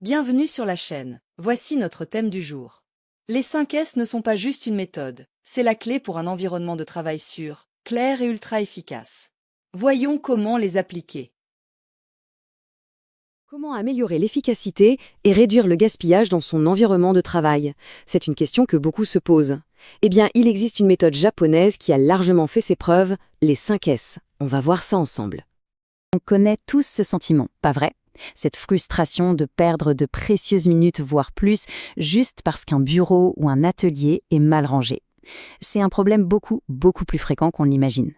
Bienvenue sur la chaîne. Voici notre thème du jour. Les 5 S ne sont pas juste une méthode, c'est la clé pour un environnement de travail sûr, clair et ultra efficace. Voyons comment les appliquer. Comment améliorer l'efficacité et réduire le gaspillage dans son environnement de travail? C'est une question que beaucoup se posent. Eh bien, il existe une méthode japonaise qui a largement fait ses preuves, les 5 S. On va voir ça ensemble. On connaît tous ce sentiment, pas vrai? Cette frustration de perdre de précieuses minutes, voire plus, juste parce qu'un bureau ou un atelier est mal rangé. C'est un problème beaucoup plus fréquent qu'on l'imagine.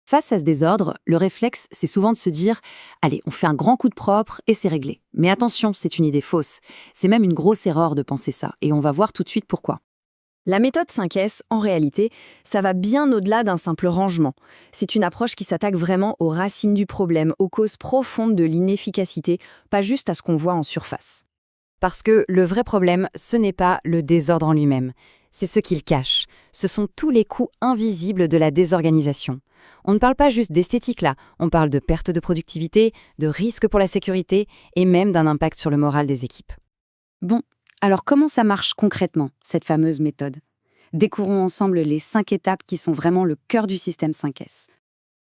Face à ce désordre, le réflexe, c'est souvent de se dire « Allez, on fait un grand coup de propre et c'est réglé ». Mais attention, c'est une idée fausse. C'est même une grosse erreur de penser ça, et on va voir tout de suite pourquoi. La méthode 5S, en réalité, ça va bien au-delà d'un simple rangement. C'est une approche qui s'attaque vraiment aux racines du problème, aux causes profondes de l'inefficacité, pas juste à ce qu'on voit en surface. Parce que le vrai problème, ce n'est pas le désordre en lui-même, c'est ce qu'il cache. Ce sont tous les coûts invisibles de la désorganisation. On ne parle pas juste d'esthétique là, on parle de perte de productivité, de risques pour la sécurité et même d'un impact sur le moral des équipes. Bon, alors comment ça marche concrètement, cette fameuse méthode? Découvrons ensemble les 5 étapes qui sont vraiment le cœur du système 5S.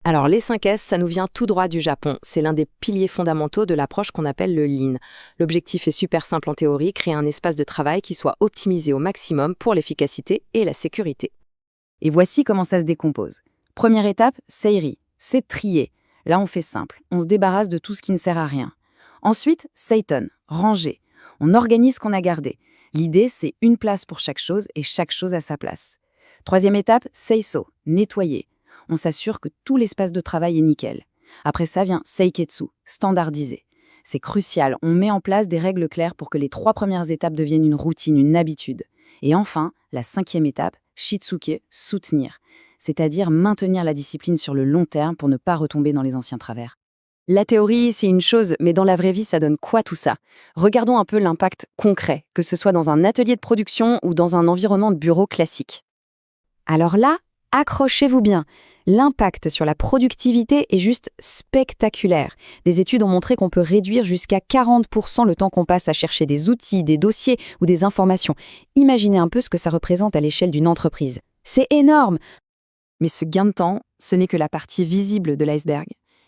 Alors, les 5 S, ça nous vient tout droit du Japon. C'est l'un des piliers fondamentaux de l'approche qu'on appelle le Lean. L'objectif est super simple en théorie, créer un espace de travail qui soit optimisé au maximum pour l'efficacité et la sécurité. Et voici comment ça se décompose. Première étape, seiri, c'est trier. Là, on fait simple, on se débarrasse de tout ce qui ne sert à rien. Ensuite, seiton, ranger. On organise ce qu'on a gardé. L'idée, c'est une place pour chaque chose et chaque chose à sa place. Troisième étape, seiso, nettoyer. On s'assure que tout l'espace de travail est nickel. Après ça vient seiketsu, standardiser. C'est crucial, on met en place des règles claires pour que les 3 premières étapes deviennent une routine, une habitude. Et enfin, la 5e étape, shitsuke, soutenir. C'est-à-dire maintenir la discipline sur le long terme pour ne pas retomber dans les anciens travers. La théorie, c'est une chose, mais dans la vraie vie, ça donne quoi tout ça? Regardons un peu l'impact concret, que ce soit dans un atelier de production ou dans un environnement de bureau classique. Alors là, accrochez-vous bien. L'impact sur la productivité est juste spectaculaire. Des études ont montré qu'on peut réduire jusqu'à 40% le temps qu'on passe à chercher des outils, des dossiers ou des informations. Imaginez un peu ce que ça représente à l'échelle d'une entreprise. C'est énorme! Mais ce gain de temps, ce n'est que la partie visible de l'iceberg.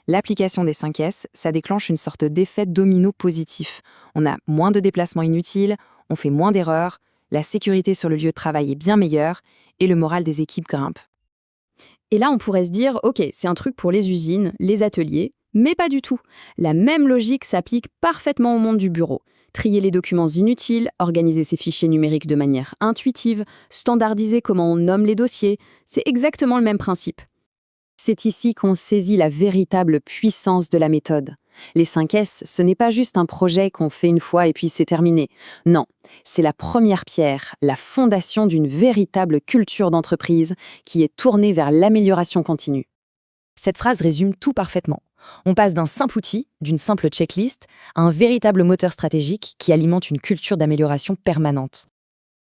L'application des 5 S, ça déclenche une sorte d'effet domino positif. On a moins de déplacements inutiles, on fait moins d'erreurs, la sécurité sur le lieu de travail est bien meilleure et le moral des équipes grimpe. Et là, on pourrait se dire, ok, c'est un truc pour les usines, les ateliers, mais pas du tout. La même logique s'applique parfaitement au monde du bureau. Trier les documents inutiles, organiser ses fichiers numériques de manière intuitive, standardiser comment on nomme les dossiers, c'est exactement le même principe. C'est ici qu'on saisit la véritable puissance de la méthode. Les 5 S, ce n'est pas juste un projet qu'on fait une fois et puis c'est terminé. Non, c'est la première pierre, la fondation d'une véritable culture d'entreprise qui est tournée vers l'amélioration continue. Cette phrase résume tout parfaitement. On passe d'un simple outil, d'une simple checklist, à un véritable moteur stratégique qui alimente une culture d'amélioration permanente.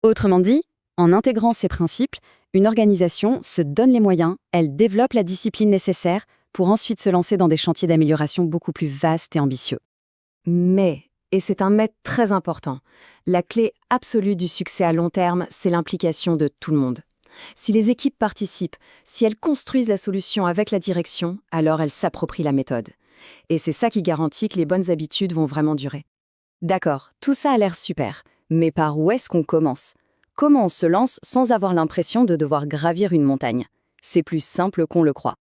Autrement dit, en intégrant ces principes, une organisation se donne les moyens, elle développe la discipline nécessaire pour ensuite se lancer dans des chantiers d'amélioration beaucoup plus vastes et ambitieux. Mais, et c'est un mais très important, la clé absolue du succès à long terme, c'est l'implication de tout le monde. Si les équipes participent, si elles construisent la solution avec la direction, alors elles s'approprient la méthode. Et c'est ça qui garantit que les bonnes habitudes vont vraiment durer. D'accord, tout ça a l'air super, mais par où est-ce qu'on commence ? Comment on se lance sans avoir l'impression de devoir gravir une montagne? C'est plus simple qu'on le croit.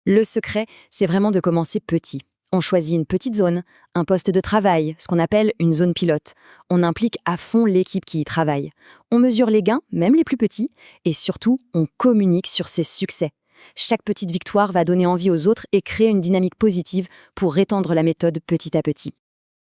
Le secret, c'est vraiment de commencer petit. On choisit une petite zone, un poste de travail, ce qu'on appelle une zone pilote. On implique à fond l'équipe qui y travaille. On mesure les gains, même les plus petits, et surtout, on communique sur ses succès. Chaque petite victoire va donner envie aux autres et créer une dynamique positive pour étendre la méthode petit à petit.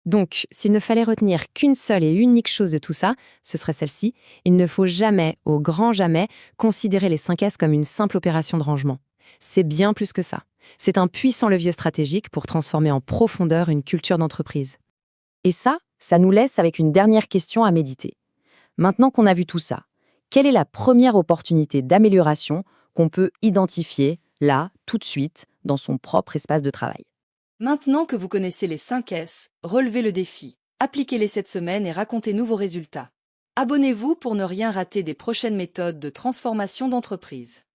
Donc, s'il ne fallait retenir qu'une seule et unique chose de tout ça, ce serait celle-ci. Il ne faut jamais, au grand jamais, considérer les 5 S comme une simple opération de rangement. C'est bien plus que ça. C'est un puissant levier stratégique pour transformer en profondeur une culture d'entreprise. Et ça nous laisse avec une dernière question à méditer. Maintenant qu'on a vu tout ça, quelle est la première opportunité d'amélioration qu'on peut identifier, là, tout de suite, dans son propre espace de travail? Maintenant que vous connaissez les 5 S, relevez le défi. Appliquez-les cette semaine et racontez-nous vos résultats. Abonnez-vous pour ne rien rater des prochaines méthodes de transformation d'entreprise.